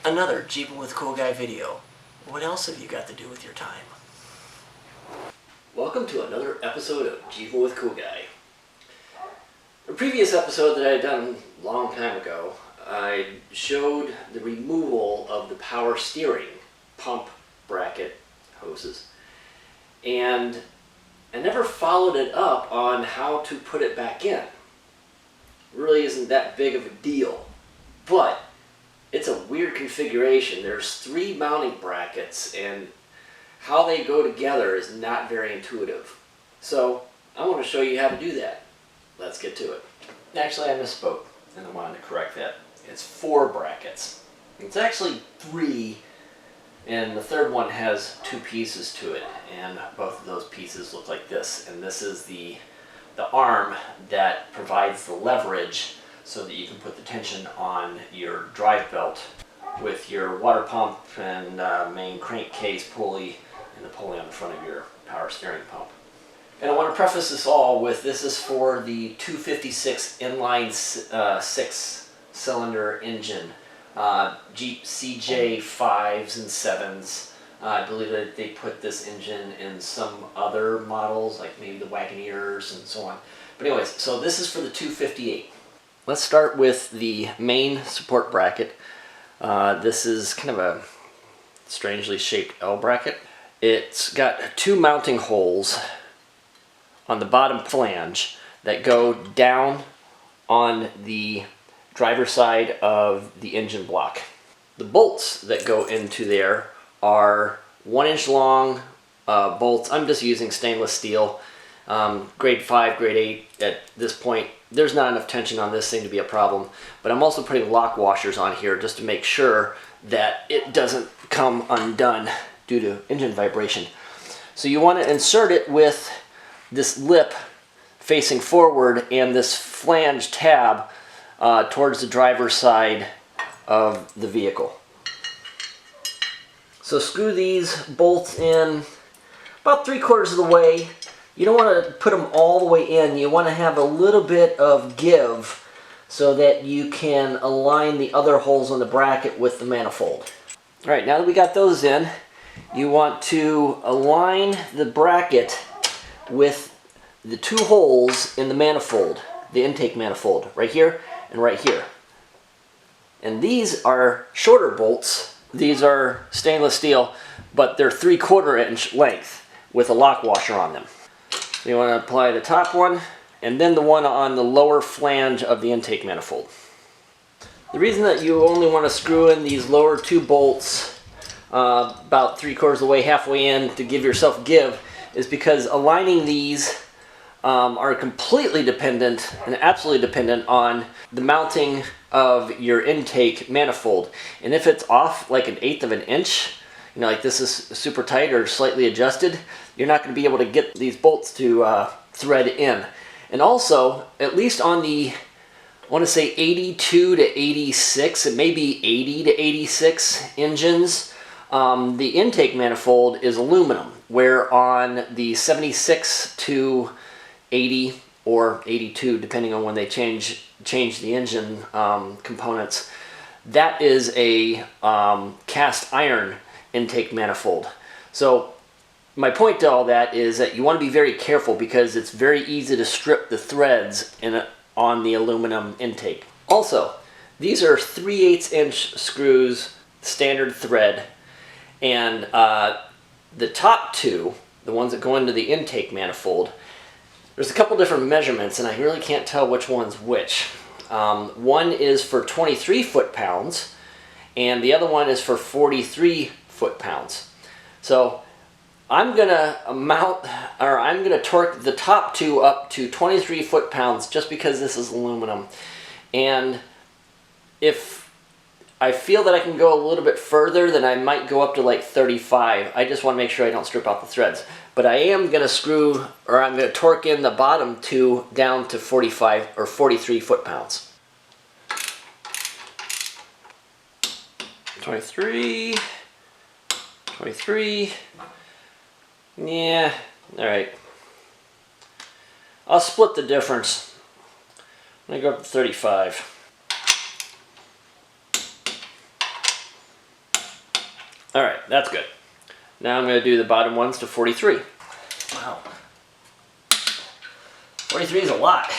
Another Jeeping with Cool Guy video. What else have you got to do with your time? Welcome to another episode of Jeeping with Cool Guy. A previous episode that I had done a long time ago, I showed the removal of the power steering pump bracket hoses. And I never followed it up on how to put it back in. It really isn't that big of a deal, but it's a weird configuration. There's 3 mounting brackets and how they go together is not very intuitive. So I want to show you how to do that. Let's get to it. Actually, I misspoke and I wanted to correct that. It's 4 brackets. It's actually 3, and the third one has 2 pieces to it, and both of those pieces look like this. And this is the arm that provides the leverage so that you can put the tension on your drive belt with your water pump and main crankcase pulley and the pulley on the front of your power steering pump. And I want to preface this all with, this is for the 256 inline 6-cylinder engine, Jeep CJ5s and 7s. I believe that they put this engine in some other models, like maybe the Wagoneers and so on. But anyways, so this is for the 258. Let's start with the main support bracket. This is kind of a strangely shaped L bracket. It's got 2 mounting holes on the bottom flange that go down on the driver's side of the engine block. The bolts that go into there are 1-inch long bolts. I'm just using stainless steel, grade 5, grade 8 at this point. There's not enough tension on this thing to be a problem, but I'm also putting lock washers on here just to make sure that it doesn't come undone due to engine vibration. So you want to insert it with this lip facing forward and this flange tab towards the driver's side of the vehicle. So screw these bolts in about 3/4 of the way. You don't want to put them all the way in. You want to have a little bit of give so that you can align the other holes on the bracket with the manifold. All right, now that we got those in, you want to align the bracket with the 2 holes in the manifold, the intake manifold, right here and right here. And these are shorter bolts. These are stainless steel, but they're 3/4 inch length with a lock washer on them. So you want to apply the top one and then the one on the lower flange of the intake manifold. The reason that you only want to screw in these lower 2 bolts about 3/4 of the way, halfway in, to give yourself give, is because aligning these are completely dependent and absolutely dependent on the mounting of your intake manifold. And if it's off like 1/8 of an inch, you know, like this is super tight or slightly adjusted, you're not going to be able to get these bolts to thread in. And also, at least on the, I want to say 82 to 86, it may be 80 to 86 engines, the intake manifold is aluminum, where on the 76 to 80 or 82, depending on when they change the engine components, that is a cast iron intake manifold. So my point to all that is that you want to be very careful because it's very easy to strip the threads on the aluminum intake. Also, these are 3/8 inch screws, standard thread, and the top 2, the ones that go into the intake manifold, there's a couple different measurements and I really can't tell which one's which. One is for 23 foot-pounds and the other one is for 43 foot-pounds. So I'm gonna torque the top 2 up to 23 foot-pounds just because this is aluminum. And if I feel that I can go a little bit further, then I might go up to like 35. I just want to make sure I don't strip out the threads. But I am going to screw, or I'm going to torque in the bottom 2 down to 45 or 43 foot-pounds. 23, 23, yeah, all right. I'll split the difference. I'm going to go up to 35. All right, that's good. Now I'm going to do the bottom ones to 43. Wow. 43 is a lot.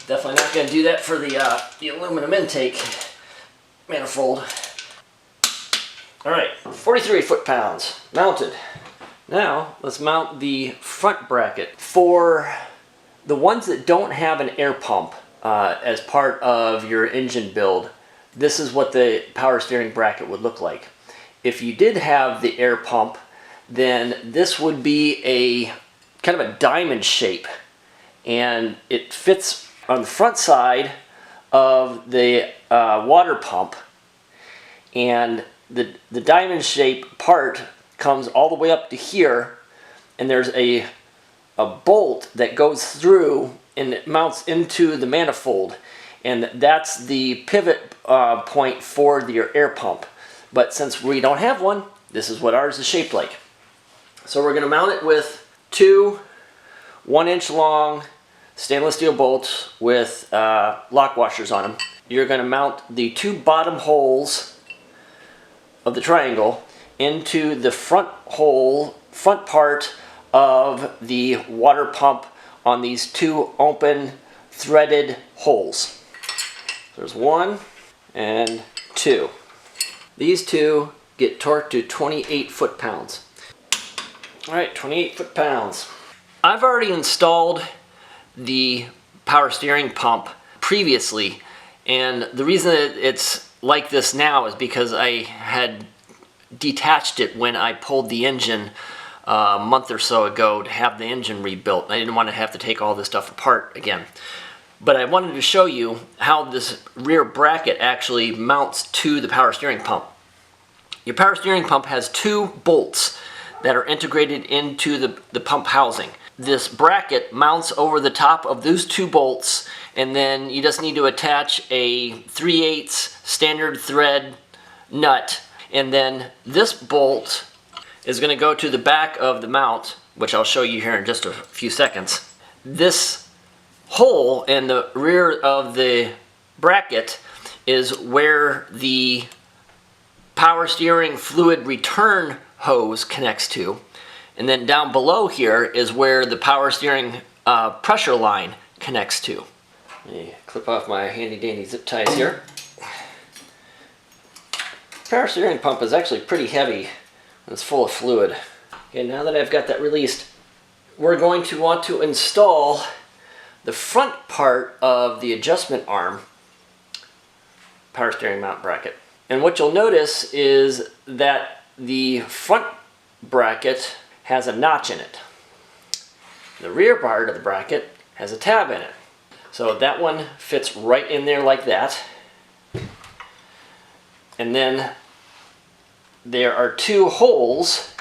Definitely not going to do that for the aluminum intake manifold. All right, 43 foot-pounds mounted. Now let's mount the front bracket. For the ones that don't have an air pump as part of your engine build, this is what the power steering bracket would look like. If you did have the air pump, then this would be a kind of a diamond shape, and it fits on the front side of the water pump, and the diamond shape part comes all the way up to here, and there's a bolt that goes through and it mounts into the manifold, and that's the pivot point for your air pump. But since we don't have one, this is what ours is shaped like. So we're going to mount it with two 1-inch long stainless steel bolts with lock washers on them. You're going to mount the two bottom holes of the triangle into the front part of the water pump on these two open threaded holes. There's 1 and 2. These two get torqued to 28 foot-pounds. All right, 28 foot-pounds. I've already installed the power steering pump previously, and the reason that it's like this now is because I had detached it when I pulled the engine a month or so ago to have the engine rebuilt. I didn't want to have to take all this stuff apart again. But I wanted to show you how this rear bracket actually mounts to the power steering pump. Your power steering pump has two bolts that are integrated into the pump housing. This bracket mounts over the top of those two bolts, and then you just need to attach a 3/8 standard thread nut, and then this bolt is going to go to the back of the mount, which I'll show you here in just a few seconds. This hole in the rear of the bracket is where the power steering fluid return hose connects to, and then down below here is where the power steering pressure line connects to. Let me clip off my handy dandy zip ties here. Power steering pump is actually pretty heavy when it's full of fluid. Okay, now that I've got that released, we're going to want to install the front part of the adjustment arm power steering mount bracket. And what you'll notice is that the front bracket has a notch in it. The rear part of the bracket has a tab in it. So that one fits right in there like that. And then there are two holes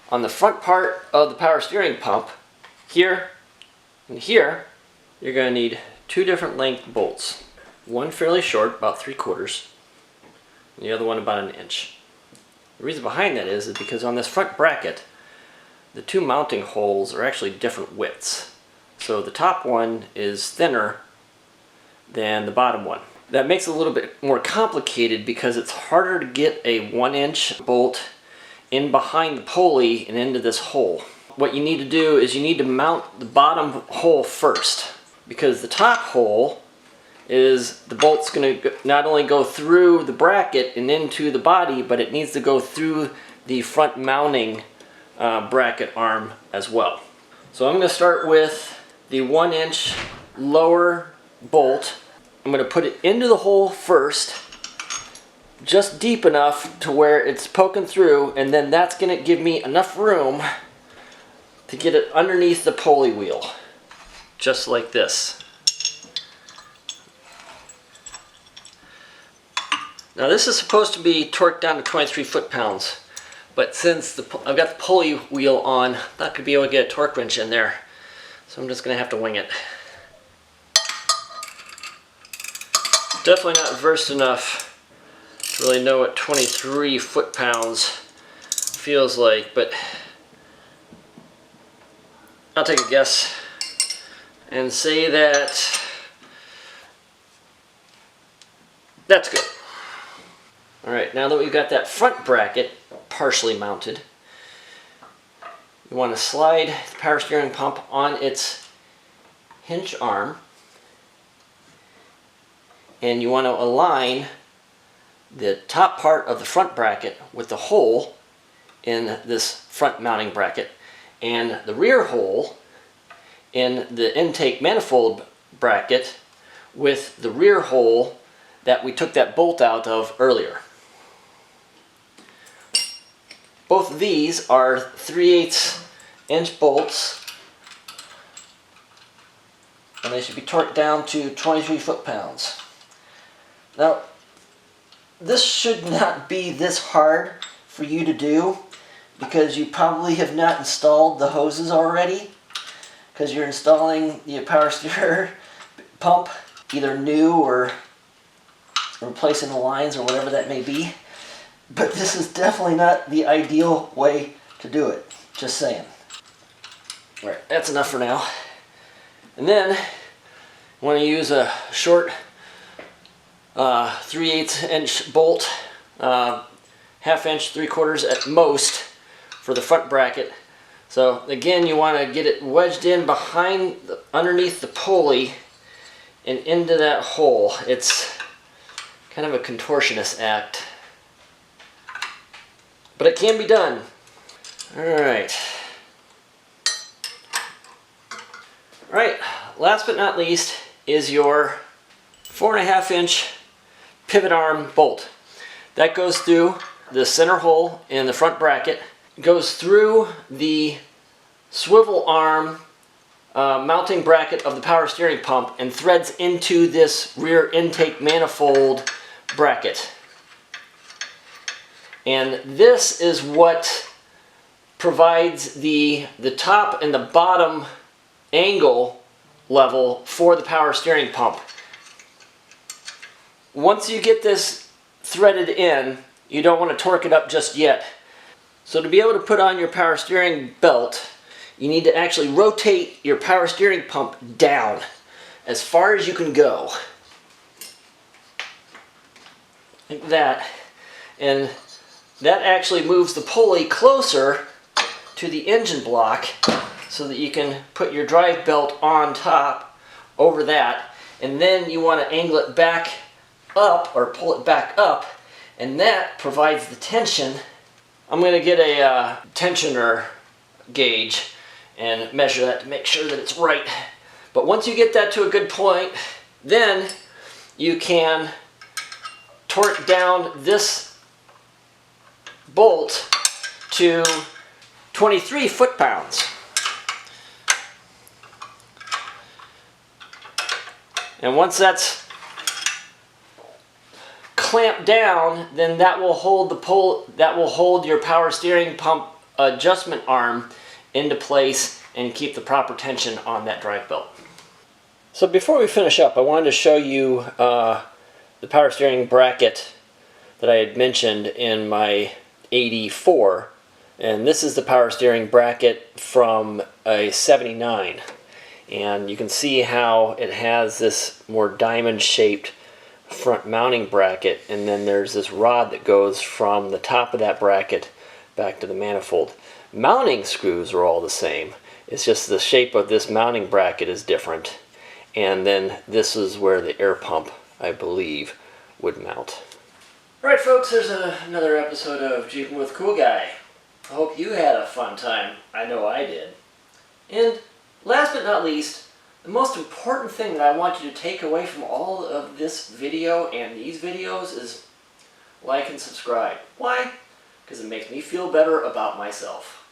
on the front part of the power steering pump. Here and here, you're going to need two different length bolts. One fairly short, about 3/4, and the other one about 1 inch. The reason behind that is because on this front bracket, the two mounting holes are actually different widths. So the top one is thinner than the bottom one. That makes it a little bit more complicated because it's harder to get a 1-inch bolt in behind the pulley and into this hole. What you need to do is you need to mount the bottom hole first, because the top hole is the bolt's going to not only go through the bracket and into the body, but it needs to go through the front mounting bracket arm as well. So I'm going to start with the 1-inch lower bolt. I'm going to put it into the hole first, just deep enough to where it's poking through, and then that's going to give me enough room to get it underneath the pulley wheel, just like this. Now this is supposed to be torqued down to 23 foot-pounds, but since I've got the pulley wheel on, I'm not going to be able to get a torque wrench in there, so I'm just going to have to wing it. Definitely not versed enough to really know what 23 foot-pounds feels like, but I'll take a guess and say that that's good. Alright, now that we've got that front bracket partially mounted, you want to slide the power steering pump on its hinge arm, and you want to align the top part of the front bracket with the hole in this front mounting bracket and the rear hole in the intake manifold bracket with the rear hole that we took that bolt out of earlier. Both of these are 3/8 inch bolts, and they should be torqued down to 23 foot-pounds. Now, this should not be this hard for you to do because you probably have not installed the hoses already, because you're installing the power steer pump either new or replacing the lines or whatever that may be. But this is definitely not the ideal way to do it. Just saying. Right, that's enough for now. And then you want to use a short 3/8 inch bolt, 1/2 inch, 3/4 at most for the front bracket. So again, you want to get it wedged in behind, underneath the pulley and into that hole. It's kind of a contortionist act, but it can be done. Alright. Alright, last but not least is your 4.5 inch pivot arm bolt. That goes through the center hole in the front bracket, goes through the swivel arm mounting bracket of the power steering pump, and threads into this rear intake manifold bracket. And this is what provides the top and the bottom angle level for the power steering pump. Once you get this threaded in, you don't want to torque it up just yet. So to be able to put on your power steering belt, you need to actually rotate your power steering pump down as far as you can go. Like that. And that actually moves the pulley closer to the engine block so that you can put your drive belt on top over that. And then you want to angle it back up or pull it back up, and that provides the tension. I'm going to get a tensioner gauge and measure that to make sure that it's right. But once you get that to a good point, then you can torque down this bolt to 23 foot-pounds. And once that's clamped down, then that will hold your power steering pump adjustment arm into place and keep the proper tension on that drive belt. So before we finish up, I wanted to show you the power steering bracket that I had mentioned in my 84, and this is the power steering bracket from a 79, and you can see how it has this more diamond shaped front mounting bracket, and then there's this rod that goes from the top of that bracket back to the manifold. Mounting screws are all the same, it's just the shape of this mounting bracket is different, and then this is where the air pump, I believe, would mount. Alright folks, there's another episode of Jeeping with Cool Guy. I hope you had a fun time. I know I did. And last but not least, the most important thing that I want you to take away from all of this video and these videos is like and subscribe. Why? Because it makes me feel better about myself.